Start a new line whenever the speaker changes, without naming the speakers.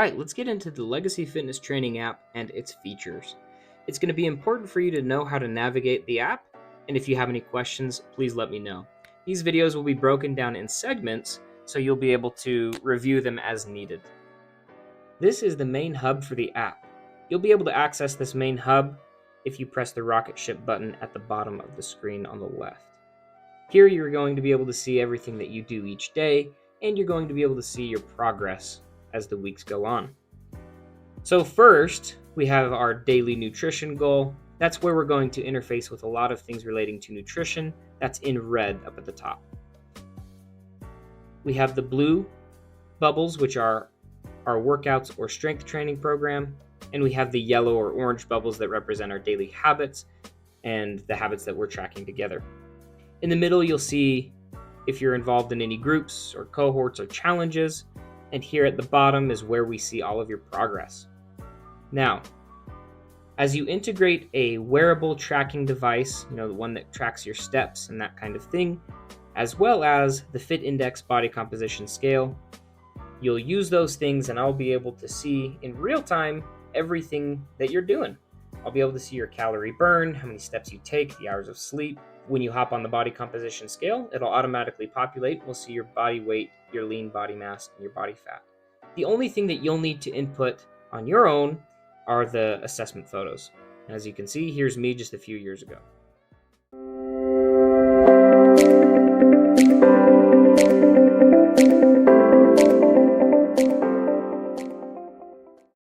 right, let's get into the Legacy Fitness Training app and its features. It's going to be important for you to know how to navigate the app, and if you have any questions, please let me know. These videos will be broken down in segments, so you'll be able to review them as needed. This is the main hub for the app. You'll be able to access this main hub if you press the rocket ship button at the bottom of the screen on the left. Here you're going to be able to see everything that you do each day, and you're going to be able to see your progress as the weeks go on. So first, we have our daily nutrition goal. That's where we're going to interface with a lot of things relating to nutrition. That's in red up at the top. We have the blue bubbles, which are our workouts or strength training program. And we have the yellow or orange bubbles that represent our daily habits and the habits that we're tracking together. In the middle, you'll see if you're involved in any groups or cohorts or challenges. And here at the bottom is where we see all of your progress. Now, as you integrate a wearable tracking device, the one that tracks your steps and that kind of thing, as well as the Fit Index body composition scale, you'll use those things and I'll be able to see in real time everything that you're doing. I'll be able to see your calorie burn, how many steps you take, the hours of sleep. When you hop on the body composition scale, it'll automatically populate. We'll see your body weight, your lean body mass, and your body fat. The only thing that you'll need to input on your own are the assessment photos. And as you can see, here's me just a few years ago.